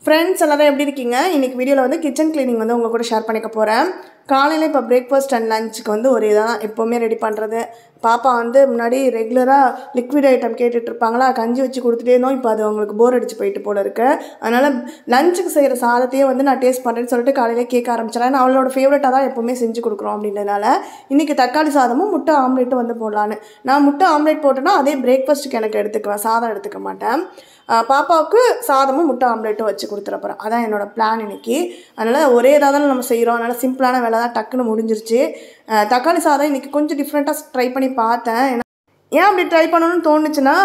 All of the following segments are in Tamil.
ஃப்ரெண்ட்ஸ் எல்லாரும் எப்படி இருக்கீங்க? இன்றைக்கி வீடியோவில் வந்து கிச்சன் க்ளீனிங் வந்து உங்கள் கூட ஷேர் பண்ணிக்க போகிறேன். காலையில் இப்போ பிரேக்ஃபாஸ்ட் அண்ட் லஞ்சுக்கு வந்து ஒரு இதான் எப்போவுமே ரெடி பண்ணுறது. பாப்பா வந்து முன்னாடி ரெகுலராக லிக்விட் ஐட்டம் கேட்டுட்ருப்பாங்களா, கஞ்சி வச்சு கொடுத்துட்டே இருந்தோம். இப்போ அது அவங்களுக்கு போர் அடிச்சு போயிட்டு போல இருக்குது. அதனால் லஞ்சுக்கு செய்கிற சாதத்தையே வந்து நான் டேஸ்ட் பண்ணுறேன்னு சொல்லிட்டு காலையிலே கேட்க ஆரம்பிச்சிடறேன். நான் அவளோட ஃபேவரட்டாக தான் எப்போவுமே செஞ்சு கொடுக்குறோம் அப்படின்றதுனால இன்றைக்கி தக்காளி சாதமும் முட்டை ஆம்லேட்டும் வந்து போடலான்னு. நான் முட்டை ஆம்லேட் போட்டேன்னா அதே பிரேக்ஃபாஸ்ட்டுக்கு எனக்கு எடுத்துக்குவேன், சாதம் எடுத்துக்க மாட்டேன். பாப்பாவுக்கு சாதமும் முட்டை ஆம்லேட்டும் வச்சு கொடுத்துறப்போறேன். அதான் என்னோடய பிளான் இன்றைக்கி. அதனால் ஒரே இதாக தானே நம்ம செய்கிறோம், அதனால் சிம்பிளான வேலை தான், டக்குன்னு முடிஞ்சிருச்சு. தக்காளி சாதம் இன்றைக்கி கொஞ்சம் டிஃப்ரெண்ட்டாக ட்ரை பண்ணி பார்த்தேன். ஏன் அப்படி ட்ரை பண்ணணும்னு தோணுச்சுன்னா,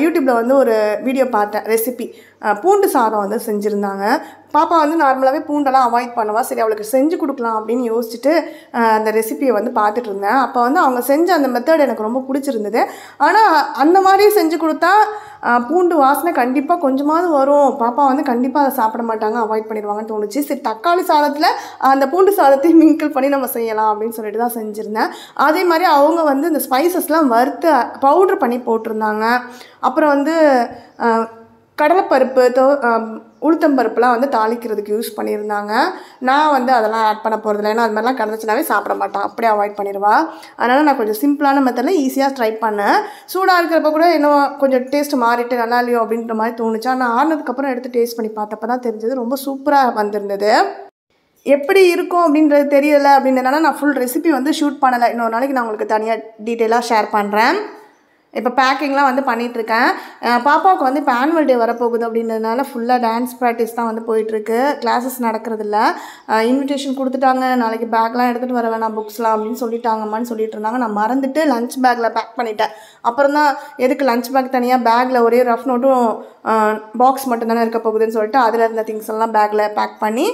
யூடியூப்பில் வந்து ஒரு வீடியோ பார்த்தேன், ரெசிபி. பூண்டு சாதம் வந்து செஞ்சுருந்தாங்க. பாப்பா வந்து நார்மலாகவே பூண்டெல்லாம் அவாய்ட் பண்ணுவா. சரி, அவளுக்கு செஞ்சு கொடுக்கலாம் அப்படின்னு யோசிச்சுட்டு அந்த ரெசிபியை வந்து பார்த்துட்டு இருந்தேன். அப்போ வந்து அவங்க செஞ்ச அந்த மெத்தட் எனக்கு ரொம்ப பிடிச்சிருந்தது. ஆனால் அந்த மாதிரி செஞ்சு கொடுத்தா பூண்டு வாசனை கண்டிப்பாக கொஞ்சமாவது வரும், பாப்பா வந்து கண்டிப்பாக அதை சாப்பிட மாட்டாங்க, அவாய்ட் பண்ணிடுவாங்கன்னு தோணுச்சு. சரி, தக்காளி சாதத்தில் அந்த பூண்டு சாதத்தையும் மிங்கிள் பண்ணி நம்ம செய்யலாம் அப்படின்னு சொல்லிட்டு தான் செஞ்சுருந்தேன். அதே மாதிரி அவங்க வந்து இந்த ஸ்பைசஸ்லாம் வறுத்து பவுட்ரு பண்ணி போட்டிருந்தாங்க. அப்புறம் வந்து கடலைப்பருப்பு, உளுத்தம்பருப்புலாம் வந்து தாளிக்கிறதுக்கு யூஸ் பண்ணியிருந்தாங்க. நான் வந்து அதெல்லாம் ஆட் பண்ண போகிறதில்ல, ஏன்னா அது மாதிரிலாம் கிடந்துச்சுனாவே சாப்பிட மாட்டான், அப்படியே அவாய்ட் பண்ணிடுவா. அதனால் நான் கொஞ்சம் சிம்பிளான மெத்தடில் ஈஸியாக ட்ரை பண்ணேன். சூடாக இருக்கிறப்ப கூட இன்னும் கொஞ்சம் டேஸ்ட்டு மாறிட்டு நல்லா இல்லையோ அப்படின்ற மாதிரி தோணுச்சு. ஆனால் ஆறுனதுக்கப்புறம் எடுத்து டேஸ்ட் பண்ணி பார்த்தப்ப தான் தெரிஞ்சது ரொம்ப சூப்பராக வந்திருந்தது. எப்படி இருக்கும் அப்படின்றது தெரியலை அப்படின்றதுனால நான் ஃபுல் ரெசிபி வந்து ஷூட் பண்ணலை. இன்னொரு நாளைக்கு நான் உங்களுக்கு தனியாக டீட்டெயிலாக ஷேர் பண்ணுறேன். இப்போ பேக்கிங்லாம் வந்து பண்ணிகிட்ருக்கேன். பாப்பாவுக்கு வந்து இப்போ ஆனுவல் டே வரப்போகுது அப்படின்றதுனால ஃபுல்லாக டான்ஸ் ப்ராக்டிஸ் தான் வந்து போயிட்டுருக்கு. கிளாஸஸ் நடக்கிறதில்ல. இன்விடேஷன் கொடுத்துட்டாங்க, நாளைக்கு பேக்லாம் எடுத்துகிட்டு வர வேணாம், புக்ஸ்லாம் அப்படின்னு சொல்லிட்டாங்கம்மான்னு சொல்லிட்டு இருந்தாங்க. நான் மறந்துட்டு லஞ்ச் பேக்கில் பேக் பண்ணிட்டேன். அப்புறம் தான் எதுக்கு லஞ்ச் பேக் தனியாக, பேக்கில் ஒரே ரஃப் நோட்டும் பாக்ஸ் மட்டும் தானே இருக்க போகுதுன்னு சொல்லிட்டு அதில் இருந்த திங்ஸ் எல்லாம் பேக்கில் பேக் பண்ணி,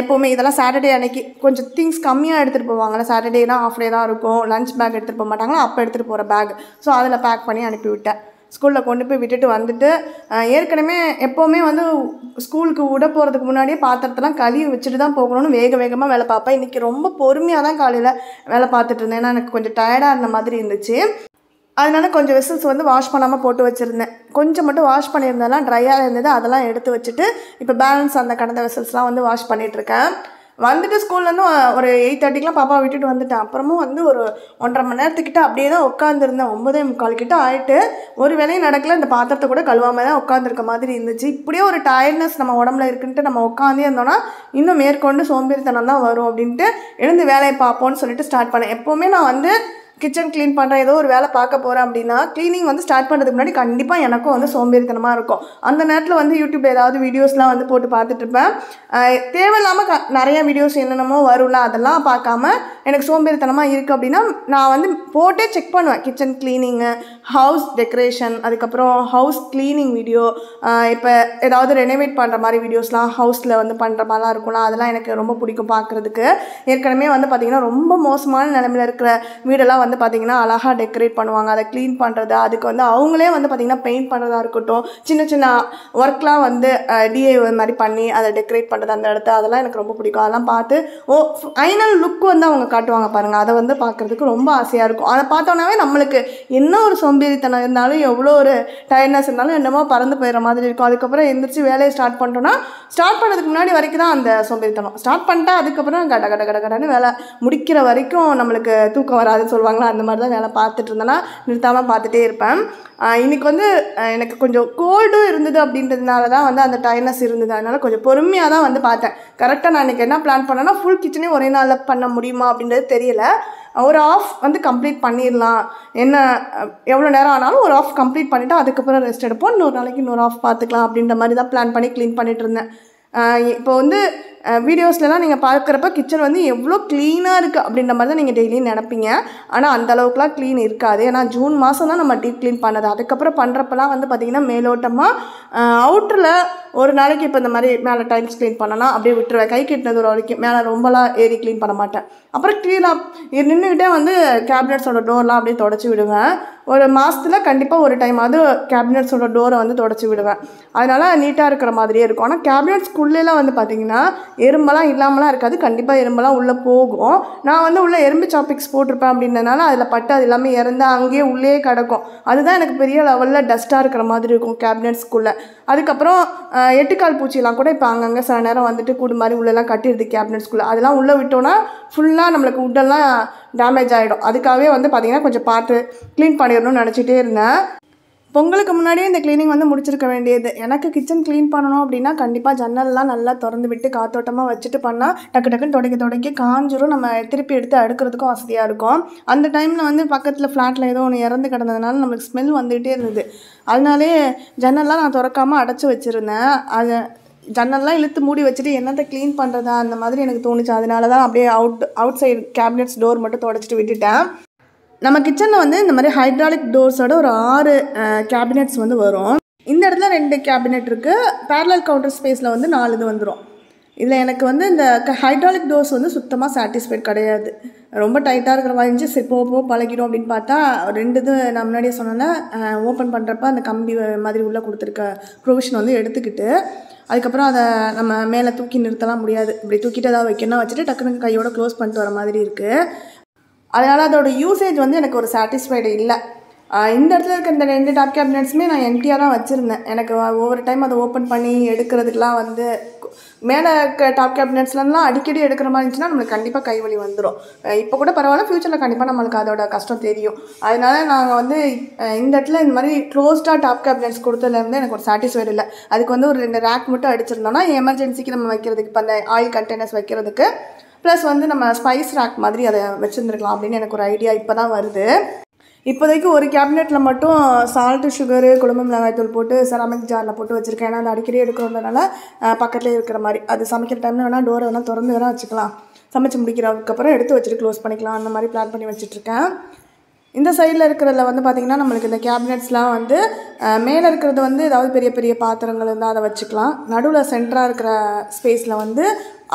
எப்போவுமே இதெல்லாம் சாட்டர்டே அன்னைக்கு கொஞ்சம் திங்ஸ் கம்மியாக எடுத்துகிட்டு போவாங்கள்ல, சாட்டர்டேனா ஆஃப் டே தான் இருக்கும், லஞ்ச் பேக் எடுத்துகிட்டு போக மாட்டாங்களா, அப்போ எடுத்துகிட்டு போகிற பேக். ஸோ அதில் பேக் பண்ணி அனுப்பிவிட்டேன். ஸ்கூலில் கொண்டு போய் விட்டுட்டு வந்துட்டு, ஏற்கனவே எப்போவுமே வந்து ஸ்கூலுக்கு விட போகிறதுக்கு முன்னாடியே பாத்திரத்தெல்லாம் கழுவி வச்சுட்டு தான் போகணும்னு வேகமாக வேலை பார்ப்பேன். இன்றைக்கி ரொம்ப பொறுமையாக தான் காலையில் வேலை பார்த்துட்டு இருந்தேன், ஏன்னா எனக்கு கொஞ்சம் டயர்டாக இருந்த மாதிரி இருந்துச்சு. அதனால கொஞ்சம் வெசல்ஸ் வந்து வாஷ் பண்ணாமல் போட்டு வச்சுருந்தேன். கொஞ்சம் மட்டும் வாஷ் பண்ணியிருந்ததெல்லாம் ட்ரையாக இருந்தது, அதெல்லாம் எடுத்து வச்சுட்டு இப்போ பேலன்ஸ் அந்த கடந்த வெசல்ஸ்லாம் வந்து வாஷ் பண்ணிகிட்ருக்கேன். வந்துட்டு ஸ்கூல்லேருந்து ஒரு 8:30க்கெலாம் பாப்பா விட்டுட்டு வந்துட்டேன். அப்புறமும் வந்து ஒரு 1.5 மணி நேரத்துக்கிட்ட அப்படியே தான் உட்காந்துருந்தேன். 9:45 கிட்ட ஆகிட்டு ஒரு வேலையும் நடக்கல. இந்த பாத்திரத்தை கூட கழுவாமல் தான் உட்காந்துருக்க மாதிரி இருந்துச்சு. இப்படியே ஒரு டயர்ட்னஸ் நம்ம உடம்புல இருக்குன்ட்டு நம்ம உட்காந்தே இருந்தோன்னா இன்னும் மேற்கொண்டு சோம்பேறித்தனம் தான் வரும் அப்படின்ட்டு எழுந்து வேலையை பார்ப்போன்னு சொல்லிட்டு ஸ்டார்ட் பண்ணேன். எப்போவுமே நான் வந்து கிச்சன் க்ளீன் பண்ணுறேன், ஏதோ ஒரு வேலை பார்க்க போகிறேன் அப்படின்னா, க்ளீனிங் வந்து ஸ்டார்ட் பண்ணுறதுக்கு முன்னாடி கண்டிப்பாக எனக்கும் வந்து சோம்பேறித்தனமாக இருக்கும். அந்த நேரத்தில் வந்து யூடியூப்பில் ஏதாவது வீடியோஸ்லாம் வந்து போட்டு பார்த்துட்ருப்பேன். தேவையில்லாமல் நிறைய வீடியோஸ் என்னென்னமோ வரும்ல, அதெல்லாம் பார்க்காம எனக்கு சோம்பேறித்தனமாக இருக்குது அப்படின்னா நான் வந்து போட்டே செக் பண்ணுவேன். கிச்சன் க்ளீனிங்கு, ஹவுஸ் டெக்கரேஷன், அதுக்கப்புறம் ஹவுஸ் க்ளீனிங் வீடியோ, இப்போ ஏதாவது ரெனோவேட் பண்ணுற மாதிரி வீடியோஸ்லாம் ஹவுஸில் வந்து பண்ணுற மாதிரிலாம் இருக்கும்ல, அதெல்லாம் எனக்கு ரொம்ப பிடிக்கும் பார்க்குறதுக்கு. ஏற்கனவே வந்து பார்த்திங்கன்னா ரொம்ப மோசமான நிலைமையில் இருக்கிற வீடெல்லாம் வந்து பார்த்திங்கன்னா அழகாக டெக்கரேட் பண்ணுவாங்க. அதை க்ளீன் பண்ணுறது, அதுக்கு வந்து அவங்களே வந்து பார்த்திங்கன்னா பெயிண்ட் பண்ணுறதா இருக்கட்டும், சின்ன சின்ன ஒர்க்லாம் வந்து டிஐஒய் மாதிரி பண்ணி அதை டெக்கரேட் பண்ணுறது அந்த இடத்த, அதெல்லாம் எனக்கு ரொம்ப பிடிக்கும். அதெல்லாம் பார்த்து ஃபைனல் லுக் வந்து அவங்க காட்டுவாங்க பாருங்கள், அதை வந்து பார்க்குறதுக்கு ரொம்ப ஆசையாக இருக்கும். அதை பார்த்தோன்னாவே நம்மளுக்கு என்ன ஒரு சோம்பேறித்தனம் இருந்தாலும், எவ்வளோ ஒரு டயர்ட்னஸ் இருந்தாலும் என்னமோ பறந்து போயிடுற மாதிரி இருக்கும். அதுக்கப்புறம் எந்திரிச்சு வேலையை ஸ்டார்ட் பண்ணிட்டோன்னா, ஸ்டார்ட் பண்ணுறதுக்கு முன்னாடி வரைக்கும் தான் அந்த சோம்பேறித்தனம். ஸ்டார்ட் பண்ணிட்டா அதுக்கப்புறம் கடன்னு வேலை முடிக்கிற வரைக்கும் நம்மளுக்கு தூக்கம் வராதுன்னு சொல்லுவாங்களா, அந்த மாதிரி தான் வேலை பார்த்துட்டு இருந்தேன்னா நிறுத்தாமல் பார்த்துட்டே இருப்பேன். இன்றைக்கி வந்து எனக்கு கொஞ்சம் கோல்டும் இருந்தது அப்படின்றதுனால தான் வந்து அந்த டயர்ட்னஸ் இருந்தது. அதனால் கொஞ்சம் பொறுமையாக தான் வந்து பார்த்தேன். கரெக்டாக நான் இன்றைக்கி என்ன பிளான் பண்ணேன்னா, ஃபுல் கிச்சனே ஒரே நாளில் பண்ண முடியுமா அப்படின்றது தெரியல. ஒரு ஆஃப் வந்து கம்ப்ளீட் பண்ணிடலாம், என்ன எவ்வளோ நேரம் ஆனாலும் ஒரு ஆஃப் கம்ப்ளீட் பண்ணிவிட்டு அதுக்கப்புறம் ரெஸ்ட் எடுப்போம், இன்னொரு நாளைக்கு இன்னொரு ஆஃப் பார்த்துக்கலாம் அப்படின்ற மாதிரி தான் பிளான் பண்ணி க்ளீன் பண்ணிகிட்டு இருந்தேன். இப்போ வந்து வீடியோஸ்லாம் நீங்கள் பார்க்குறப்ப கிச்சன் வந்து எவ்வளோ க்ளீனாக இருக்குது அப்படின்ற மாதிரி தான் நீங்கள் டெய்லியும் நினைப்பீங்க. ஆனால் அந்தளவுக்குலாம் க்ளீன் இருக்காது. ஏன்னா ஜூன் மாதம் தான் நம்ம டீப் க்ளீன் பண்ணது. அதுக்கப்புறம் பண்ணுறப்பெல்லாம் வந்து பார்த்திங்கன்னா மேலோட்டமாக அவுட்டரில் ஒரு நாளைக்கு இப்போ இந்த மாதிரி மேலே டைல்ஸ் க்ளீன் பண்ணலாம், அப்படியே விட்டுருவேன். கை கட்டினது ஒரு வரைக்கும், மேலே ரொம்பலாம் ஏறி க்ளீன் பண்ண மாட்டேன். அப்புறம் க்ளீனாக நின்றுக்கிட்டே வந்து கேபினட்ஸோட டோர்லாம் அப்படியே தொடச்சி விடுவேன். ஒரு மாதத்தில் கண்டிப்பாக ஒரு டைம் அது கேபினட்ஸோட டோரை வந்து தொடச்சி விடுவேன். அதனால் நீட்டாக இருக்கிற மாதிரியே இருக்கும். ஆனால் கேபினட்ஸ்குள்ளேலாம் வந்து பார்த்திங்கன்னா எறும்பெல்லாம் இல்லாமலாம் இருக்காது, கண்டிப்பாக எறும்பெல்லாம் உள்ளே போகும். நான் வந்து உள்ளே எறும்பு சாப்பிக்ஸ் போட்டிருப்பேன் அப்படின்றதுனால அதில் பட்டு அது எல்லாமே இறந்து அங்கேயே உள்ளே கிடக்கும். அதுதான் எனக்கு பெரிய லெவலில் டஸ்ட்டாக இருக்கிற மாதிரி இருக்கும் கேபினெட்ஸ்குள்ளே. அதுக்கப்புறம் எட்டுக்கால் பூச்சிலாம் கூட இப்போ அங்கங்கே சில நேரம் வந்துட்டு கூடு மாதிரி உள்ளெல்லாம் கட்டிடுது கேபினெட்ஸ்குள்ளே. அதெல்லாம் உள்ளே விட்டோன்னா ஃபுல்லாக நம்மளுக்கு உட்டெல்லாம் டேமேஜ் ஆகிடும். அதுக்காகவே வந்து பார்த்திங்கன்னா கொஞ்சம் பார்த்து க்ளீன் பண்ணிடணும்னு நினச்சிட்டே இருந்தேன். பொங்கலுக்கு முன்னாடியே இந்த க்ளீனிங் வந்து முடிச்சிருக்க வேண்டியது. எனக்கு கிச்சன் க்ளீன் பண்ணணும் அப்படின்னா கண்டிப்பாக ஜன்னல்லாம் நல்லா திறந்து விட்டு காத்தோட்டமாக வச்சுட்டு பண்ணால் டக்கு டக்குன்னு தொடக்கி காஞ்சிரும். நம்ம திருப்பி எடுத்து அடுக்கிறதுக்கும் வசதியாக இருக்கும். அந்த டைமில் வந்து பக்கத்தில் ஃப்ளாட்டில் ஏதோ ஒன்று இறந்து கிடந்ததுனால நம்மளுக்கு ஸ்மெல் வந்துகிட்டே இருந்தது. அதனாலே ஜன்னல்லாம் நான் திறக்காமல் அடைச்சி வச்சுருந்தேன். அதை ஜன்னல்லாம் இழுத்து மூடி வச்சுட்டு என்னத்தை க்ளீன் பண்ணுறதா அந்த மாதிரி எனக்கு தோணுச்சு. அதனால தான் அப்படியே அவுட் சைடு கேபினெட்ஸ் டோர் மட்டும் தொடச்சிட்டு விட்டுட்டேன். நம்ம கிச்சனில் வந்து இந்த மாதிரி ஹைட்ராலிக் டோர்ஸோட ஒரு 6 கேபினெட்ஸ் வந்து வரும். இந்த இடத்துல 2 கேபினெட் இருக்குது. பேரலல் கவுண்டர் ஸ்பேஸில் வந்து 4 இது வந்துடும். இதில் எனக்கு வந்து இந்த ஹைட்ராலிக் டோர்ஸ் வந்து சுத்தமாக சாட்டிஸ்ஃபைட் கிடையாது. ரொம்ப டைட்டாக இருக்கிற மாதிரி இருந்துச்சு. சரி போக பழகிடும் அப்படின்னு பார்த்தா 2 இது நான் முன்னாடியே சொன்னேன்னா ஓப்பன் பண்ணுறப்ப அந்த கம்பி மாதிரி உள்ளே கொடுத்துருக்க ப்ரொவிஷன் வந்து எடுத்துக்கிட்டு அதுக்கப்புறம் அதை நம்ம மேலே தூக்கி நிறுத்தலாம் முடியாது. இப்படி தூக்கிட்டு ஏதாவது வைக்கணும்னா வச்சுட்டு டக்குனு கையோட க்ளோஸ் பண்ணிட்டு வர மாதிரி இருக்குது. அதனால் அதோட யூசேஜ் வந்து எனக்கு ஒரு சாட்டிஸ்ஃபைடு இல்லை. இந்த இடத்துல இருக்க இந்த 2 டாப் கேபினெட்ஸுமே நான் எம்டியாக தான் வச்சுருந்தேன். எனக்கு ஒவ்வொரு டைம் அதை ஓப்பன் பண்ணி எடுக்கிறதுக்கெலாம் வந்து மேலே இருக்க டாப் கேபினெட்ஸ்லாம் அடிக்கடி எடுக்கிற மாதிரி இருந்துச்சுன்னா நம்மளுக்கு கண்டிப்பாக கைவலி வந்துடும். இப்போ கூட பரவாயில்ல, ஃப்யூச்சரில் கண்டிப்பாக நம்மளுக்கு அதோட கஷ்டம் தெரியும். அதனால நாங்கள் வந்து இந்த இடத்துல இந்த மாதிரி க்ளோஸ்டாக டாப் கேபினெட்ஸ் கொடுத்ததுலேருந்து எனக்கு ஒரு சாட்டிஸ்ஃபைடு இல்லை. அதுக்கு வந்து ஒரு 2 ரேக் மட்டும் அடிச்சிருந்தோம்னா எமர்ஜென்சிக்கு நம்ம வைக்கிறதுக்கு இப்போ அந்த ஆயில் கண்டெய்னர்ஸ் வைக்கிறதுக்கு ப்ளஸ் வந்து நம்ம ஸ்பைஸ் ரேக் மாதிரி அதை வச்சுருந்துருக்கலாம் அப்படின்னு எனக்கு ஒரு ஐடியா இப்போ தான் வருது. இப்போதைக்கு ஒரு கேபினெட்டில் மட்டும் சால்ட்டு சுகரு குழம்பு மிளகாய்த்தூள் போட்டு செராமிக் ஜாரில் போட்டு வச்சுருக்கேன். ஏன்னா அது அடிக்கடி எடுக்கிறதுனால பக்கத்துலேயே இருக்கிற மாதிரி அது சமைக்கிற டைமில் வேணால் டோரை வேணால் திறந்து வேணால் வச்சுக்கலாம். சமைச்சு முடிக்கிறதுக்கப்புறம் எடுத்து வச்சுட்டு க்ளோஸ் பண்ணிக்கலாம். அந்த மாதிரி பிளான் பண்ணி வச்சுட்ருக்கேன். இந்த சைடில் இருக்கிறதுல வந்து பார்த்திங்கன்னா நம்மளுக்கு இந்த கேபினெட்ஸ்லாம் வந்து மேலே இருக்கிறது வந்து ஏதாவது பெரிய பெரிய பாத்திரங்கள் இருந்தால் அதை வச்சுக்கலாம். நடுவில் சென்டராக இருக்கிற ஸ்பேஸில் வந்து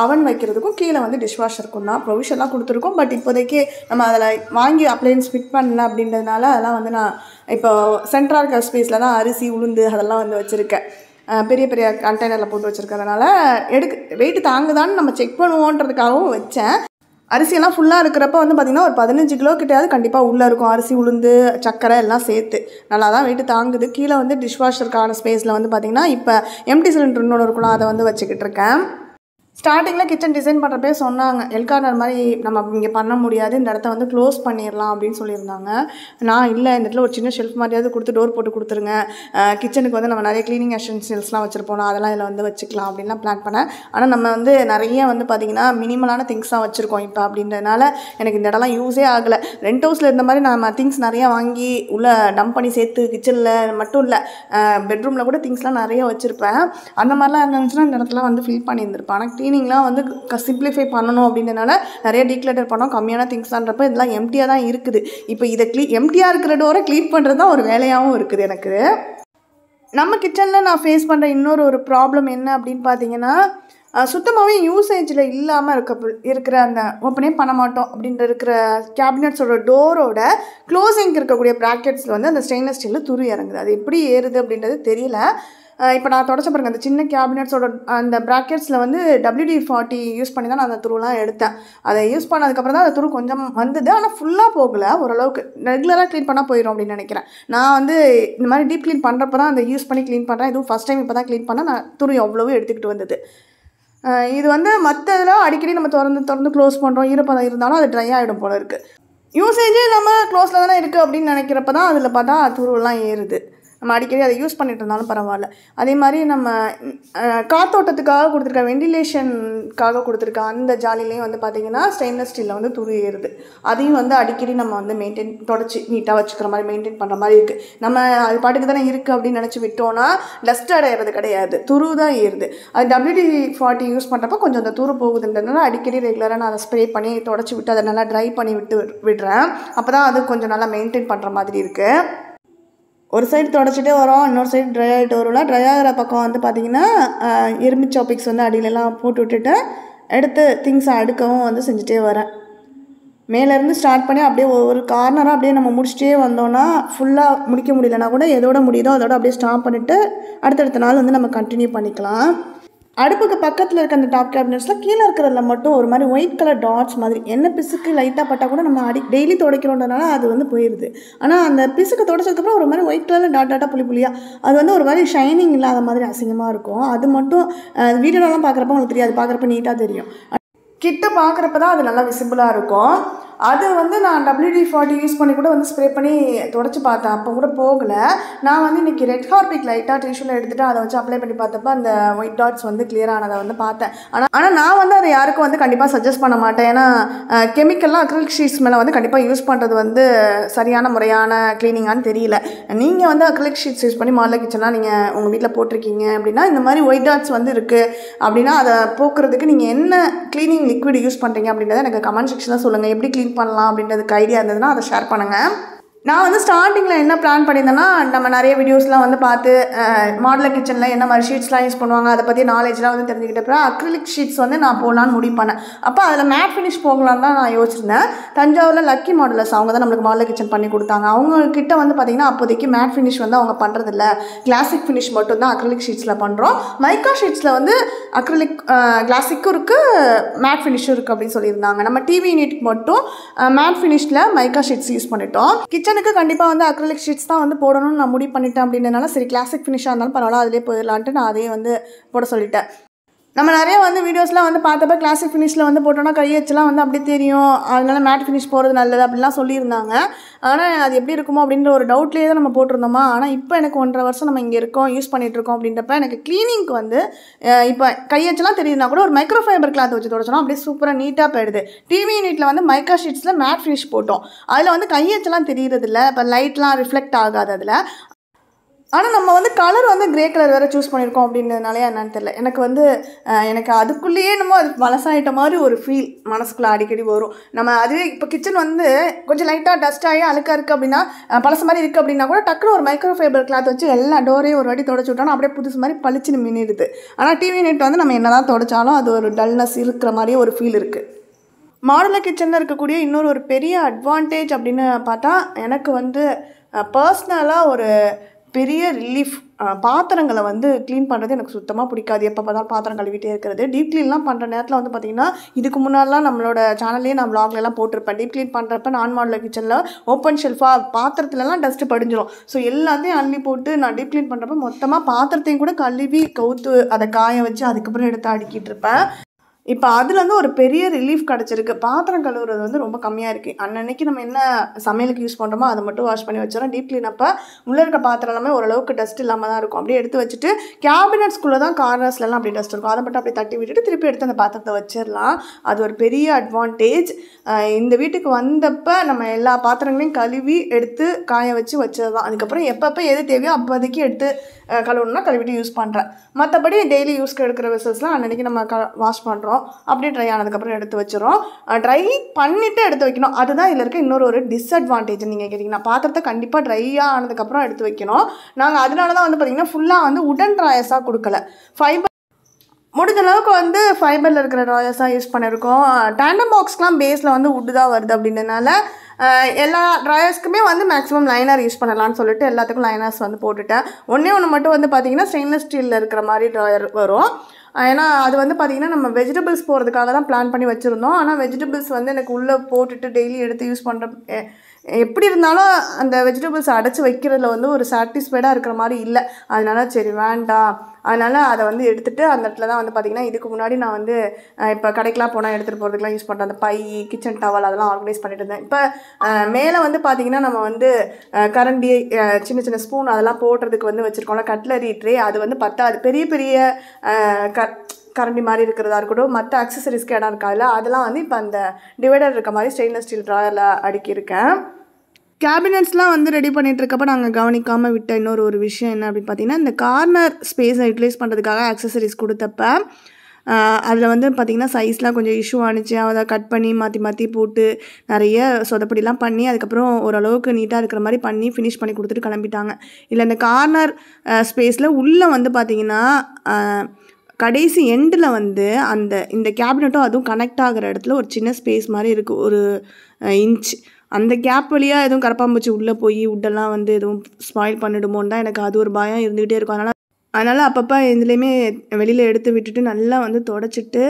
அவன் வைக்கிறதுக்கும் கீழே வந்து டிஷ்வாஷருக்கும் தான் ப்ரொவிஷன்லாம் கொடுத்துருக்கோம். பட் இப்போதைக்கு நம்ம அதில் வாங்கி அப்ளையன்ஸ் ஃபிட் பண்ணல அப்படின்றதுனால அதெல்லாம் வந்து நான் இப்போ சென்டராக இருக்கிற ஸ்பேஸில் தான் அரிசி உளுந்து அதெல்லாம் வந்து வச்சுருக்கேன். பெரிய பெரிய கண்டெய்னரில் போட்டு வச்சுருக்கிறதுனால வெயிட்டு தாங்குதான்னு நம்ம செக் பண்ணுவோன்றதுக்காகவும் வச்சேன். அரிசியெல்லாம் ஃபுல்லாக இருக்கிறப்ப வந்து பார்த்திங்கன்னா ஒரு 15 கிலோ கிட்டையாவது கண்டிப்பாக உள்ளே இருக்கும். அரிசி உளுந்து சர்க்கரை எல்லாம் சேர்த்து நல்லா தான் வெயிட்டு தாங்குது. கீழே வந்து டிஷ்வாஷருக்கான ஸ்பேஸில் வந்து பார்த்திங்கன்னா இப்போ எம்டி சிலிண்டர்னு இருக்கலாம், அதை வந்து வச்சுக்கிட்டு இருக்கேன். ஸ்டார்டிங்கில் கிச்சன் டிசைன் பண்ணுறப்பே சொன்னாங்க எல்கார்னர் மாதிரி நம்ம இங்கே பண்ண முடியாது, இந்த இடத்த வந்து க்ளோஸ் பண்ணிடலாம் அப்படின்னு சொல்லியிருந்தாங்க. நான் இல்லை, இந்த இடத்துல ஒரு சின்ன ஷெல்ஃப் மாதிரியாவது கொடுத்து டோர் போட்டு கொடுத்துருங்க, கிச்சனுக்கு வந்து நம்ம நிறைய க்ளீனிங் எசென்ஷியல்ஸ்லாம் வச்சுருப்போம், அதெல்லாம் இதில் வந்து வச்சுக்கலாம் அப்படின்லாம் பிளான் பண்ணேன். ஆனால் நம்ம வந்து நிறைய வந்து பார்த்திங்கன்னா மினிமலான திங்ஸாக வச்சுருக்கோம் இப்போ அப்படின்றதுனால எனக்கு இந்த இடம்லாம் யூஸே ஆகலை. ரெண்ட் ஹவுஸில் இருந்த மாதிரி நம்ம திங்ஸ் நிறையா வாங்கி உள்ளே டம்ப் பண்ணி சேர்த்து கிச்சனில் மட்டும் இல்லை பெட்ரூமில் கூட திங்ஸ்லாம் நிறைய வச்சுருப்பேன். அந்த மாதிரிலாம் இருந்துச்சுன்னா இந்த இடத்துல வந்து ஃபில் பண்ணியிருந்திருப்பேன். ஆனால் க்ளீனிங்லாம் வந்து சிம்பிளிஃபை பண்ணணும் அப்படின்றனால நிறைய டீக்ளட்டர் பண்ணோம், கம்மியான திங்ஸ்ன்றப்ப இதெல்லாம் எம்டியாக தான் இருக்குது. இப்போ இதை எம்டியாக இருக்கிற டோரை க்ளீன் பண்ணுறது தான் ஒரு வேலையாகவும் இருக்குது எனக்கு. நம்ம கிச்சனில் நான் ஃபேஸ் பண்ணுற இன்னொரு ப்ராப்ளம் என்ன அப்படின்னு பார்த்தீங்கன்னா சுத்தமாகவே யூசேஜில் இல்லாமல் இருக்கிற அந்த ஓப்பனே பண்ண மாட்டோம் அப்படின்ற இருக்கிற கேபினெட்ஸோட டோரோட க்ளோசிங் இருக்கக்கூடிய ப்ராக்கெட்ஸில் வந்து அந்த ஸ்டெயின்லெஸ் ஸ்டீலில் துரு இறங்குது. அது எப்படி ஏறுது அப்படின்றது தெரியல. இப்போ நான் தொடச்ச பாருங்க அந்த சின்ன கேபினெட்ஸோட அந்த ப்ராக்கெட்ஸில் வந்து WD-40 யூஸ் பண்ணி தான் நான் அந்த துருலாம் எடுத்தேன். அதை யூஸ் பண்ணதுக்கப்புறம் தான் அந்த துரு கொஞ்சம் வந்தது, ஆனால் ஃபுல்லாக போகலை, ஓரளவுக்கு ரெகுலராக க்ளீன் பண்ணால் போயிடும் அப்படின்னு நினைக்கிறேன். நான் வந்து இந்த மாதிரி டீப் க்ளீன் பண்ணுறப்ப தான் அந்த யூஸ் பண்ணி க்ளீன் பண்ணுறேன். இதுவும் ஃபஸ்ட் டைம் இப்போ தான் க்ளீன் பண்ணேன். நான் துரு எவ்வளவோ எடுத்துக்கிட்டு வந்தது. இது வந்து மற்றதில் அடிக்கடி நம்ம திறந்து க்ளோஸ் பண்ணுறோம், ஈரப்பதம் இருந்தாலும் அது ட்ரை ஆகிடும் போல இருக்குது. யூசேஜே நம்ம க்ளோஸில் தானே இருக்குது அப்படின்னு நினைக்கிறப்ப தான் அதில் பார்த்தா துருவெல்லாம் ஏறுது. நம்ம அடிக்கடி அதை யூஸ் பண்ணிட்டு இருந்தாலும் பரவாயில்ல. அதே மாதிரி நம்ம காத்தோட்டத்துக்காக கொடுத்துருக்க வெண்டிலேஷனுக்காக கொடுத்துருக்க அந்த ஜாலிலையும் வந்து பார்த்திங்கன்னா ஸ்டெயின்லெஸ் ஸ்டீலில் வந்து துரு ஏறுது. அதையும் வந்து அடிக்கடி நம்ம வந்து தொடச்சி நீட்டாக வச்சுக்கிற மாதிரி மெயின்டைன் பண்ணுற மாதிரி இருக்குது. நம்ம அது பாட்டுக்கு தானே இருக்குது அப்படின்னு நினச்சி விட்டோன்னா டஸ்ட் அடையிறது கிடையாது, துரு தான் ஏறுது. அது WD-40 யூஸ் பண்ணுறப்ப கொஞ்சம் அந்த துரு போகுதுன்றதுனால அடிக்கடி ரெகுலராக நான் அதை ஸ்ப்ரே பண்ணி தொடச்சி விட்டு அதை நல்லா ட்ரை பண்ணி விடுறேன். அப்போ தான் அது கொஞ்சம் நல்லா மெயின்டைன் பண்ணுற மாதிரி இருக்குது. ஒரு சைடு தொடச்சிட்டே வரோம், இன்னொரு சைடு ட்ரை ஆகிட்டு வரும்ல. ட்ரை ஆகிற பக்கம் வந்து பார்த்திங்கன்னா எறும்பு சாப்பிக்ஸ் வந்து அடியிலலாம் போட்டு விட்டுட்டு எடுத்து திங்ஸை அடுக்கவும் வந்து செஞ்சுட்டே வரேன். மேலேருந்து ஸ்டார்ட் பண்ணி அப்படியே ஒவ்வொரு கார்னராக அப்படியே நம்ம முடிச்சுட்டே வந்தோன்னா ஃபுல்லாக முடிக்க முடியலனா கூட எதோட முடியுதோ அதோட அப்படியே ஸ்டாப் பண்ணிவிட்டு அடுத்தடுத்த நாள் வந்து நம்ம கண்டினியூ பண்ணிக்கலாம். அடுப்புக்கு பக்கத்தில் இருக்க அந்த டாப் கேபினட்ஸில் கீழே இருக்கிறதுல மட்டும் ஒரு மாதிரி ஒயிட் கலர் டாட்ஸ் மாதிரி என்ன பிசுக்கு லைட்டாக பட்டால் கூட நம்ம டெய்லி துடைக்கிறோன்றனால அது வந்து போயிடுது. ஆனால் அந்த பிசுக்கு துடைச்சதுக்கப்புறம் ஒரு மாதிரி ஒயிட் கலரில் டாட்டாக புளியாக அது வந்து ஒரு மாதிரி ஷைனிங் இல்லாத மாதிரி அசிங்கமாக இருக்கும். அது மட்டும் வீடியோலாம் பார்க்குறப்ப உங்களுக்கு தெரியாது, பார்க்குறப்ப நீட்டாக தெரியும். கிட்ட பார்க்குறப்ப தான் அது நல்லா விசிபிளாக இருக்கும். அது வந்து நான் WD-40 யூஸ் பண்ணி கூட வந்து ஸ்ப்ரே பண்ணி தொடச்சி பார்த்தேன், அப்போ கூட போகலை. நான் வந்து இன்றைக்கி ரெட் ஹார்பிக் லைட்டாக டிஷ்யூவில் எடுத்துகிட்டு அதை வச்சு அப்ளை பண்ணி பார்த்தப்போ அந்த ஒயிட் டாட்ஸ் வந்து கிளியர் ஆனதை வந்து பார்த்தேன். ஆனால் நான் வந்து அதை யாருக்கும் வந்து கண்டிப்பாக சஜஸ்ட் பண்ண மாட்டேன். ஏன்னா கெமிக்கல்லாம் அக்ரிலிக் ஷீட்ஸ் மேலே வந்து கண்டிப்பாக யூஸ் பண்ணுறது வந்து சரியான முறையான க்ளீனிங்கான்னு தெரியல. நீங்கள் வந்து அக்ரிலிக் ஷீட்ஸ் யூஸ் பண்ணி மாடலர் கிச்சன்லாம் நீங்கள் உங்கள் வீட்டில் போட்டிருக்கீங்க அப்படின்னா, இந்த மாதிரி ஒயிட் டாட்ஸ் வந்து இருக்குது அப்படின்னா அதை போக்குறதுக்கு நீங்கள் என்ன க்ளீனிங் லிக்விட் யூஸ் பண்ணுறீங்க அப்படின்றத எனக்கு கமெண்ட் செக்ஷனில் சொல்லுங்கள். எப்படி க்ளீன் பண்ணலாம் அப்படின்றதுக்கு ஐடியா இருந்ததுன்னா அதை ஷேர் பண்ணுங்கள். நான் வந்து ஸ்டார்டிங்கில் என்ன பிளான் பண்ணியிருந்தேன்னா, நம்ம நிறைய வீடியோஸ்லாம் வந்து பார்த்து மாடலர் கிச்சனில் என்ன மாதிரி ஷீட்ஸ்லாம் யூஸ் பண்ணுவாங்க அதை பற்றி நாலேஜ்லாம் வந்து தெரிஞ்சுக்கிட்டப்ப அக்ரிலிக் ஷீட்ஸ் வந்து நான் போகலான்னு முடிவு பண்ணேன். அப்போ அதில் மேட் ஃபினிஷ் போகலான்னு தான் நான் யோசிச்சிருந்தேன். தஞ்சாவூரில் லக்கி மாடலர்ஸ் அவங்க தான் நம்மளுக்கு மாடலர் கிச்சன் பண்ணி கொடுத்தாங்க. அவங்கக்கிட்ட வந்து பார்த்திங்கன்னா அப்போதைக்கு மேட் ஃபினிஷ் வந்து அவங்க பண்ணுறதில்ல, கிளாசிக் ஃபினிஷ் மட்டும் தான் அக்ரிலிக் ஷீட்ஸில் பண்ணுறோம். மைக்கா ஷீட்ஸில் வந்து அக்ரிலிக் கிளாசிக்கும் இருக்குது, மேட் ஃபினிஷும் இருக்குது அப்படின்னு சொல்லியிருந்தாங்க. நம்ம டிவி யூனிட்டுக்கு மட்டும் மேட் ஃபினிஷில் மைக்கா ஷீட்ஸ் யூஸ் பண்ணிட்டோம். கிச்சனுக்கு கண்டிப்பாக வந்து அக்ரிலிக் ஷீட்ஸ் தான் வந்து போடணும்னு நான் முடிவு பண்ணிட்டேன். அப்படின்றனால சரி கிளாசிக் ஃபினிஷாக இருந்தாலும் பரவாயில்ல அதிலே போயிடலான்ட்டு நான் அதையே வந்து போட சொல்லிட்டேன். நம்ம நிறைய வந்து வீடியோஸ்லாம் வந்து பார்த்தப்ப கிளாசிக் ஃபினிஷில் வந்து போட்டோன்னா கையெச்சலாம் வந்து அப்படி தெரியும், அதனால மேட் ஃபினிஷ் போகிறது நல்லது அப்படிலாம் சொல்லியிருந்தாங்க. ஆனால் அது எப்படி இருக்குமோ அப்படின்ற ஒரு டவுட்லேயே தான் நம்ம போட்டிருந்தோமா. ஆனால் இப்போ எனக்கு 1.5 வருஷம் நம்ம இங்கே இருக்கோம், யூஸ் பண்ணிகிட்ருக்கோம் அப்படின்றப்ப எனக்கு க்ளீனிங்க்கு வந்து இப்போ கையெச்சலாம் தெரியுதுனா கூட ஒரு மைக்ரோ ஃபைபர் கிளாத் வச்சு தொடச்சோன்னா அப்படியே சூப்பராக நீட்டாக போயிடுது. டிவி யூனிட்டில் வந்து மைக்கா ஷீட்ஸில் மேட் ஃபினிஷ் போட்டோம், அதில் வந்து கையெச்சலாம் தெரியுறதில்ல, இப்போ லைட்லாம் ரிஃப்ளெக்ட் ஆகாது அதில். ஆனால் நம்ம வந்து கலர் வந்து க்ரே கலர் வேறு சூஸ் பண்ணியிருக்கோம் அப்படின்றதுனாலே என்னன்னு தெரியல, எனக்கு அதுக்குள்ளேயே என்னமோ அது பழசாயிட்ட மாதிரி ஒரு ஃபீல் மனசுக்குள்ளே அடிக்கடி வரும். நம்ம அதுவே இப்போ கிச்சன் வந்து கொஞ்சம் லைட்டாக டஸ்ட் ஆகி அழுக்காக இருக்குது அப்படின்னா, பழசு மாதிரி இருக்குது அப்படின்னா கூட டக்குனு ஒரு மைக்ரோ ஃபைபர் கிளாத் வச்சு எல்லா டோரையும் ஒரு வாட்டி தொடச்சி விட்டோன்னா அப்படியே புதுசு மாதிரி பளிச்சுன்னு மின்னிடுது. ஆனால் டிவி யூனிட் வந்து நம்ம என்ன தான் தொடச்சாலும் அது ஒரு டல்னஸ் இருக்கிற மாதிரியே ஒரு ஃபீல் இருக்குது. மாடுலர் கிச்சனில் இருக்கக்கூடிய இன்னொரு ஒரு பெரிய அட்வான்டேஜ் அப்படின்னு பார்த்தா, எனக்கு வந்து பர்சனலாக ஒரு பெரிய ரிலீஃப். பாத்திரங்களை வந்து க்ளீன் பண்ணுறது எனக்கு சுத்தமாக பிடிக்காது. எப்போ பார்த்தாலும் பாத்திரம் கழுவிட்டே இருக்கிறது. டீப் க்ளீன்லாம் பண்ணுற நேரத்தில் வந்து பார்த்திங்கன்னா, இதுக்கு முன்னாடிலாம் நம்மளோட சேனல்லேயே நான் வ்ளாக்லாம் போட்டிருப்பேன். டீப் க்ளீன் பண்ணுறப்ப நான் மாடலர் கிச்சனில் ஓப்பன் ஷெல்ஃபாக பாத்திரத்துலலாம் டஸ்ட்டு படிஞ்சிடும். ஸோ எல்லாத்தையும் அள்ளி போட்டு நான் டீப் க்ளீன் பண்ணுறப்ப மொத்தமாக பாத்திரத்தையும் கூட கழுவி கவுத்து அதை காய வச்சு அதுக்கப்புறம் எடுத்து அடுக்கிட்டு இருப்பேன். இப்போ அதுலேருந்து ஒரு பெரிய ரிலீஃப் கிடச்சிருக்கு. பாத்திரம் கழுவுறது வந்து ரொம்ப கம்மியாக இருக்குது. அன்னன்னைக்கு நம்ம என்ன சமையலுக்கு யூஸ் பண்ணுறோமோ அதை மட்டும் வாஷ் பண்ணி வச்சிடறோம். டீப் க்ளீன் அப்போ உள்ளே இருக்க பாத்திரம் எல்லாமே ஓரளவுக்கு டஸ்ட் இல்லாமல் தான் இருக்கும். அப்படியே எடுத்து வச்சுட்டு கேபினட்ஸ்குள்ளே தான் கார்னர்ஸ்லாம் அப்படி டஸ்ட் இருக்கும், அதை மட்டும் அப்படியே தட்டி விட்டுட்டு திருப்பி எடுத்து அந்த பாத்திரத்தை வச்சிடலாம். அது ஒரு பெரிய அட்வான்டேஜ். இந்த வீட்டுக்கு வந்தப்போ நம்ம எல்லா பாத்திரங்களையும் கழுவி எடுத்து காய வச்சு வச்சதுதான். அதுக்கப்புறம் எப்பப்போ எது தேவையோ அப்போதைக்கு எடுத்து கழுவணும்னா கழுவிட்டு யூஸ் பண்ணுறேன். மற்றபடி டெய்லி யூஸ்க்கு எடுக்கிற வெசல்ஸ்லாம் அன்றைக்கி நம்ம வாஷ் பண்ணுறோம், அப்படியே ட்ரை ஆனதுக்கப்புறம் எடுத்து வச்சிடறோம். ட்ரை பண்ணிவிட்டு எடுத்து வைக்கணும், அதுதான் இதில் இருக்க இன்னொரு ஒரு டிஸ்அட்வான்டேஜ். நீங்கள் கேட்டிங்கன்னா பாத்திரத்தை கண்டிப்பாக ட்ரையாக ஆனதுக்கப்புறம் எடுத்து வைக்கணும். நாங்கள் அதனால தான் வந்து பார்த்திங்கன்னா ஃபுல்லாக வந்து உடன் ட்ராயர்ஸாக கொடுக்கல, ஃபைபர் முடிஞ்ச அளவுக்கு வந்து ஃபைபரில் இருக்கிற ட்ராயர்ஸாக யூஸ் பண்ணியிருக்கோம். டேண்டம் பாக்ஸ்க்கெலாம் பேஸில் வந்து உட்டு தான் வருது அப்படின்றதுனால எல்லா ட்ராயர்ஸ்க்குமே வந்து மேக்ஸிமம் லைனர் யூஸ் பண்ணலான்னு சொல்லிட்டு எல்லாத்துக்கும் லைனர்ஸ் வந்து போட்டுட்டேன். ஒன்று மட்டும் வந்து பார்த்திங்கன்னா ஸ்டெயின்லெஸ் ஸ்டீலில் இருக்கிற மாதிரி ட்ராயர் வரும். ஏன்னா அது வந்து பார்த்திங்கன்னா நம்ம வெஜிடபிள்ஸ் போகிறதுக்காக தான் பிளான் பண்ணி வச்சுருந்தோம். ஆனால் வெஜிடபிள்ஸ் வந்து எனக்கு உள்ளே போட்டுட்டு டெய்லி எடுத்து யூஸ் பண்ணுற எப்படி இருந்தாலும் அந்த வெஜிடபிள்ஸ் அடைச்சி வைக்கிறதுல வந்து ஒரு சாட்டிஸ்ஃபைடாக இருக்கிற மாதிரி இல்லை. அதனால சரி வேண்டாம், அதனால் அதை வந்து எடுத்துகிட்டு அந்த இடத்துல தான் வந்து பார்த்திங்கன்னா இதுக்கு முன்னாடி நான் வந்து இப்போ கடைக்கெலாம் போனால் எடுத்துகிட்டு போகிறதுக்குலாம் யூஸ் பண்ணுறேன். அந்த பை, கிச்சன் டவல் அதெல்லாம் ஆர்கனைஸ் பண்ணிட்டு இருந்தேன். இப்போ மேலே வந்து பார்த்திங்கன்னா நம்ம வந்து கரண்டி, சின்ன சின்ன ஸ்பூன் அதெல்லாம் போடுறதுக்கு வந்து வச்சுருக்கோம்ல கட்லரி ட்ரே, அது வந்து பத்தாது. பெரிய பெரிய கரண்டி மாதிரி இருக்கிறதா இருக்கட்டும், மற்ற அக்சசரிஸ்க்கு இடம் இருக்காதுல்ல, அதெல்லாம் வந்து இப்போ அந்த டிவைடர் இருக்க மாதிரி ஸ்டெயின்லெஸ் ஸ்டீல் ட்ராயரில் அடுக்கியிருக்கேன். கேபினட்ஸ்லாம் வந்து ரெடி பண்ணிகிட்ருக்கப்போ நாங்கள் கவனிக்காமல் விட்ட இன்னொரு விஷயம் என்ன அப்படின்னு பார்த்தீங்கன்னா, இந்த கார்னர் ஸ்பேஸை யூட்டிலைஸ் பண்ணுறதுக்காக அக்சசரிஸ் கொடுத்தப்ப அதில் வந்து பார்த்திங்கன்னா சைஸ்லாம் கொஞ்சம் இஷ்யூ ஆனிச்சு. அதை கட் பண்ணி மாற்றி மாற்றி போட்டு நிறைய சொதப்படிலாம் பண்ணி அதுக்கப்புறம் ஓரளவுக்கு நீட்டாக இருக்கிற மாதிரி பண்ணி ஃபினிஷ் பண்ணி கொடுத்துட்டு கிளம்பிட்டாங்க. இல்லை இந்த கார்னர் ஸ்பேஸில் உள்ளே வந்து பார்த்திங்கன்னா கடைசி எண்டில் வந்து இந்த கேபினட்டும் அதுவும் கனெக்ட் ஆகிற இடத்துல ஒரு சின்ன ஸ்பேஸ் மாதிரி இருக்குது, ஒரு இன்ச். அந்த கேப் வழியாக எதுவும் கரப்பாம்பூச்சி உள்ளே போய் உட்டெல்லாம் வந்து எதுவும் ஸ்பாயில் பண்ணிடுமோன்னு தான் எனக்கு அது ஒரு பயம் இருந்துகிட்டே இருக்கும். அதனால் அதனால் அப்பப்போ இதுலேயுமே வெளியில் எடுத்து விட்டுட்டு நல்லா வந்து தொடச்சிட்டு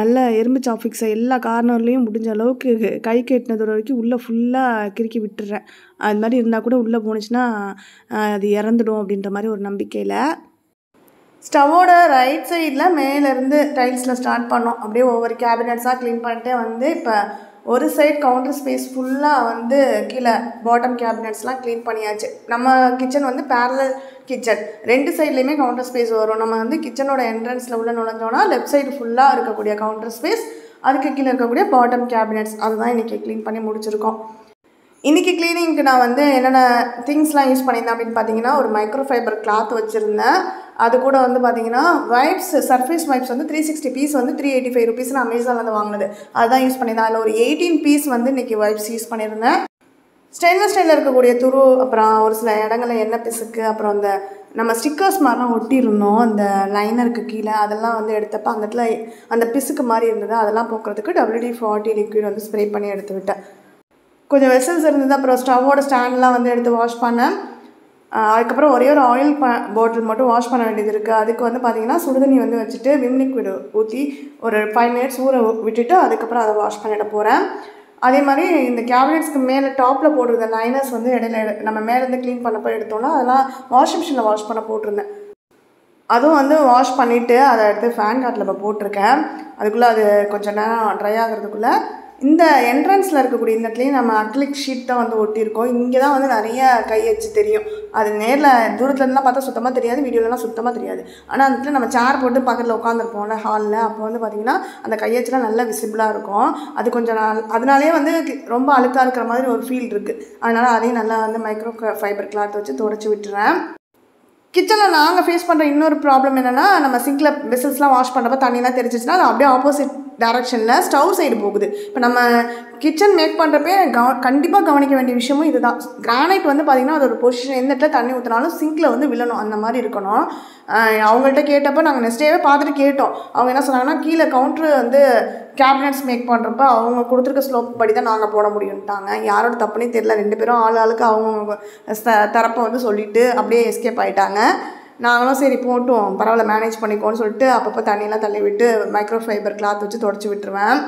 நல்லா எறும்பு சாஃபிக்ஸை எல்லா கார்னர்லேயும் முடிஞ்ச அளவுக்கு கைக்கு எட்டினது வரைக்கும் உள்ளே ஃபுல்லாக கிறுக்கி விட்டுறேன். அது மாதிரி இருந்தால் கூட உள்ளே போணுச்சுன்னா அது இறந்துடும் அப்படின்ற மாதிரி ஒரு நம்பிக்கையில். ஸ்டவ்வோட ரைட் சைடில் மேலேருந்து டைல்ஸில் ஸ்டார்ட் பண்ணோம். அப்படியே ஒவ்வொரு கேபினட்ஸாக க்ளீன் பண்ணிட்டே வந்து இப்போ ஒரு சைட் கவுண்டர் ஸ்பேஸ் ஃபுல்லாக வந்து கீழே பாட்டம் கேபினட்ஸ்லாம் க்ளீன் பண்ணியாச்சு. நம்ம கிச்சன் வந்து பேரலல் கிச்சன், 2 சைட்லேயுமே கவுண்டர் ஸ்பேஸ் வரும். நம்ம வந்து கிச்சனோட என்ட்ரன்ஸில் உள்ள நுழைஞ்சோன்னா லெஃப்ட் சைடு ஃபுல்லாக இருக்கக்கூடிய கவுண்டர் ஸ்பேஸ், அதுக்கு கீழே இருக்கக்கூடிய பாட்டம் கேபினட்ஸ், அதுதான் இன்றைக்கி க்ளீன் பண்ணி முடிச்சிருக்கோம். இன்றைக்கி க்ளீனிங்க்கு நான் வந்து என்னென்ன திங்ஸ்லாம் யூஸ் பண்ணியிருந்தேன் அப்படின்னு பார்த்தீங்கன்னா, ஒரு மைக்ரோ ஃபைபர் கிளாத் வச்சுருந்தேன். அது கூட வந்து பார்த்தீங்கன்னா வைப்ஸ், சர்ஃபேஸ் வைப்ஸ் வந்து 360 பீஸ் வந்து 385 rupees நான் அமேசானில் வாங்கினது, அதுதான் யூஸ் பண்ணியிருந்தேன். அதில் ஒரு 18 பீஸ் வந்து இன்றைக்கி வைப்ஸ் யூஸ் பண்ணியிருந்தேன். ஸ்டெயின்லெஸ் ஸ்டீலில் இருக்கக்கூடிய துரு, அப்புறம் ஒரு சில இடங்களில் எண்ணெய் பிசுக்கு, அப்புறம் அந்த நம்ம ஸ்டிக்கர்ஸ் மாதிரிலாம் ஒட்டியிருந்தோம் அந்த லைனருக்கு கீழே, அதெல்லாம் வந்து எடுத்தப்போ அந்த இடத்துல அந்த பிசுக்கு மாதிரி இருந்தது. அதெல்லாம் போக்குறதுக்கு WD-40 லிக்விட் வந்து ஸ்ப்ரே பண்ணி எடுத்து விட்டேன். கொஞ்சம் வெசல்ஸ் இருந்தது. அப்புறம் ஸ்டவ்வோட ஸ்டாண்ட்லாம் வந்து எடுத்து வாஷ் பண்ணேன். அதுக்கப்புறம் ஒரே ஒரு ஆயில் பாட்டில் மட்டும் வாஷ் பண்ண வேண்டியது இருக்குது. அதுக்கு வந்து பார்த்திங்கன்னா சுடுதண்ணி வந்து வச்சுட்டு விம் லிக்விட் ஊற்றி ஒரு 5 minutes ஊற விட்டுட்டு அதுக்கப்புறம் அதை வாஷ் பண்ணிட போகிறேன். அதே மாதிரி இந்த கேபினட்ஸ்க்கு மேலே டாப்பில் போட்டிருந்த லைனர்ஸ் வந்து இடையில நம்ம மேலேருந்து க்ளீன் பண்ணப்போ எடுத்தோம்னா அதெல்லாம் வாஷிங் மிஷினில் வாஷ் பண்ண போட்டிருந்தேன். அதுவும் வந்து வாஷ் பண்ணிவிட்டு அதை எடுத்து ஃபேன் காட்டில் இப்போ போட்டிருக்கேன். அதுக்குள்ளே அது கொஞ்சம் நேரம் ட்ரை ஆகிறதுக்குள்ளே இந்த என்ட்ரன்ஸில் இருக்கக்கூடிய இந்த இடத்துலையும் நம்ம அக்ரிலிக் ஷீட் தான் வந்து ஒட்டியிருக்கோம். இங்கே தான் வந்து நிறைய கையச்சு தெரியும். அது நேரில் தூரத்துலேருந்துலாம் பார்த்தா சுத்தமாக தெரியாது, வீடியோலலாம் சுத்தமாக தெரியாது. ஆனால் அந்த இடத்துல நம்ம சேர் போட்டு பக்கத்தில் உட்காந்துருப்போம்ல ஹாலில், அப்போ வந்து பார்த்திங்கன்னா அந்த கையச்சுலாம் நல்லா விசிபிளாக இருக்கும். அது கொஞ்சம் அதனாலே வந்து ரொம்ப அழுக்காக இருக்கிற மாதிரி ஒரு ஃபீல் இருக்குது. அதனால் அதையும் நல்லா வந்து மைக்ரோ ஃபைபர் கிளாத் வச்சு துடைச்சி விட்டுறேன். கிச்சனில் நாங்கள் ஃபேஸ் பண்ணுற இன்னொரு ப்ராப்ளம் என்னென்னா, நம்ம சிங்கில் வெசல்ஸ்லாம் வாஷ் பண்ணுறப்ப தண்ணிலாம் தெரிச்சிச்சுன்னா அது அப்படியே ஆப்போசிட் டைரக்ஷனில் ஸ்டவ் சைடு போகுது. இப்போ நம்ம கிச்சன் மேக் பண்ணுறப்பே கண்டிப்பாக கவனிக்க வேண்டிய விஷயமும் இதுதான். கிரானைட் வந்து பார்த்திங்கன்னா அது ஒரு பொசிஷன், எந்த இடத்துல தண்ணி ஊற்றினாலும் சிங்கில் வந்து விழணும், அந்த மாதிரி இருக்கணும். அவங்கள்ட்ட கேட்டப்போ நாங்கள் நெக்ஸ்ட் டேவே பார்த்துட்டு கேட்டோம். அவங்க என்ன சொன்னாங்கன்னா, கீழே கவுண்ட்ரு வந்து கேபினட்ஸ் மேக் பண்ணுறப்ப அவங்க கொடுத்துருக்க ஸ்லோப் படி தான் நாங்கள் போட முடியும்ட்டாங்க. யாரோட தப்புனே தெரியல, 2 பேரும் ஆளுக்கு அவங்க தரப்பை வந்து சொல்லிவிட்டு அப்படியே எஸ்கேப் ஆகிட்டாங்க. நாங்களும் சரி போட்டும் பரவாயில்ல மேனேஜ் பண்ணிக்கோன்னு சொல்லிட்டு அப்பப்போ தண்ணியெலாம் தள்ளி விட்டு மைக்ரோ ஃபைபர் கிளாத் வச்சு தொடச்சி விட்டுருவேன்.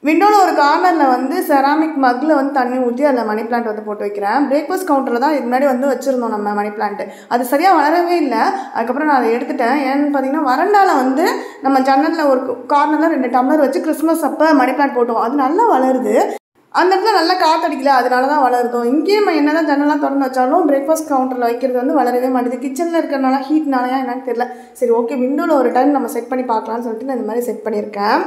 விண்டோவில் ஒரு கார்னரில் வந்து செராமிக் மக்கில் வந்து தண்ணி ஊற்றி அதில் மணி பிளான்ட் வந்து போட்டு வைக்கிறேன். பிரேக்ஃபாஸ்ட் கவுண்டரில் தான் இதுக்கு முன்னாடி வந்து வச்சுருந்தோம் நம்ம மணி பிளான்ட்டு. அது சரியாக வளரவே இல்லை. அதுக்கப்புறம் நான் அதை எடுத்துட்டேன். ஏன்னு பார்த்தீங்கன்னா வரண்டாவில் வந்து நம்ம ஜன்னலில் ஒரு கார்னரில் 2 டம்ளர் வச்சு கிறிஸ்மஸ் அப்போ மணி பிளான்ட் போட்டோம். அது நல்லா வளருது. அந்த இடத்துல நல்லா காற்றடிக்கல, அதனால தான் வளருதோம். இங்கேயும் என்ன தான் ஜன்னலாம் திறந்து வச்சாலும் பிரேக்ஃபாஸ்ட் கவுண்டரில் வைக்கிறது வந்து வளரவே மாட்டேது. கிச்சனில் இருக்கிறனால ஹீட்னாலையா என்னன்னு தெரியல. சரி ஓகே, விண்டோவில் ஒரு டைம் நம்ம செட் பண்ணி பார்க்கலான்னு சொல்லிட்டு நான் இந்த மாதிரி செட் பண்ணியிருக்கேன்.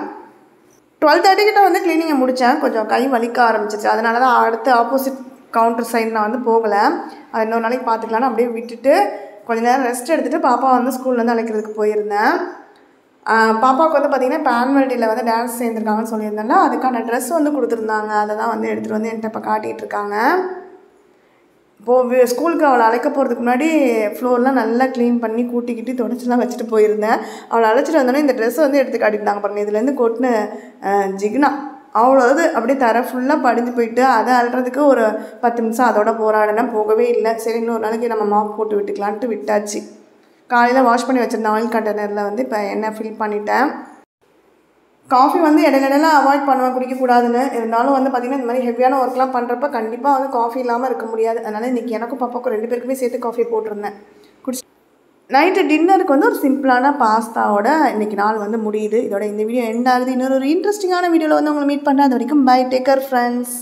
12:30 கிட்ட வந்து க்ளீனிங்கை முடித்தேன். கொஞ்சம் கை வலிக்க ஆரம்பிச்சிச்சு. அதனால தான் அடுத்து ஆப்போசிட் கவுண்டர் சைடு நான் வந்து போகலை. அது இன்னொரு நாளைக்கு பார்த்துக்கலான்னு அப்படியே விட்டுட்டு கொஞ்சம் நேரம் ரெஸ்ட் எடுத்துகிட்டு பாப்பா வந்து ஸ்கூல்லேருந்து அழைக்கிறதுக்கு போயிருந்தேன். பாப்பாவுக்கு வந்து பார்த்திங்கன்னா இப்போ ஆனுவல் டேயில் வந்து டான்ஸ் சேர்ந்துருக்காங்கன்னு சொல்லியிருந்தேன்ல, அதுக்கான ட்ரெஸ் வந்து கொடுத்துருந்தாங்க. அதை தான் வந்து எடுத்துகிட்டு வந்து என்கிட்ட இப்போ காட்டிகிட்டு இருக்காங்க. இப்போது ஸ்கூலுக்கு அவளை அழைக்க போகிறதுக்கு முன்னாடி ஃப்ளோர்லாம் நல்லா க்ளீன் பண்ணி கூட்டிக்கிட்டு தொடச்சிலாம் வச்சுட்டு போயிருந்தேன். அவளை அழைச்சிட்டு வந்தோடனே இந்த ட்ரெஸ்ஸை வந்து எடுத்து காட்டியிருந்தாங்க பாருங்கள். இதுலேருந்து கொட்டின ஜிக்னா அவ்வளோ இது அப்படியே தர ஃபுல்லாக படிஞ்சு போயிட்டு அதை அழுறதுக்கு ஒரு 10 நிமிஷம் அதோட போராடினா போகவே இல்லை. சரி இன்னொரு நாளைக்கு நம்ம மாப் போட்டு விட்டுக்கலான்ட்டு விட்டாச்சு. காலையில் வாஷ் பண்ணி வச்சுருந்த ஆயில் கண்டெய்னரில் வந்து இப்போ எண்ணெய் ஃபில் பண்ணிட்டேன். காஃபி வந்து இடையில அவாய்ட் பண்ணுவேன், குடிக்கக்கூடாதுன்னு. இருந்தாலும் வந்து பார்த்திங்கன்னா இந்த மாதிரி ஹெவியான ஒர்க்லாம் பண்ணுறப்ப கண்டிப்பாக வந்து காஃபி இல்லாமல் இருக்க முடியாது. அதனால் இன்றைக்கி எனக்கும் பாப்பாவுக்கும் 2 பேருக்குமே சேர்த்து காஃபி போட்டிருந்தேன். நைட்டு டின்னருக்கு வந்து ஒரு சிம்பிளான பாஸ்தாவோட இன்றைக்கி நாள் வந்து முடியுது. இதோட இந்த வீடியோ எண்ட் ஆகுது. இன்னொரு இன்ட்ரெஸ்டிங்கான வீடியோவில் வந்து உங்களை மீட் பண்ணுறேன். அது வரைக்கும் பை, டேக் கேர் ஃப்ரெண்ட்ஸ்.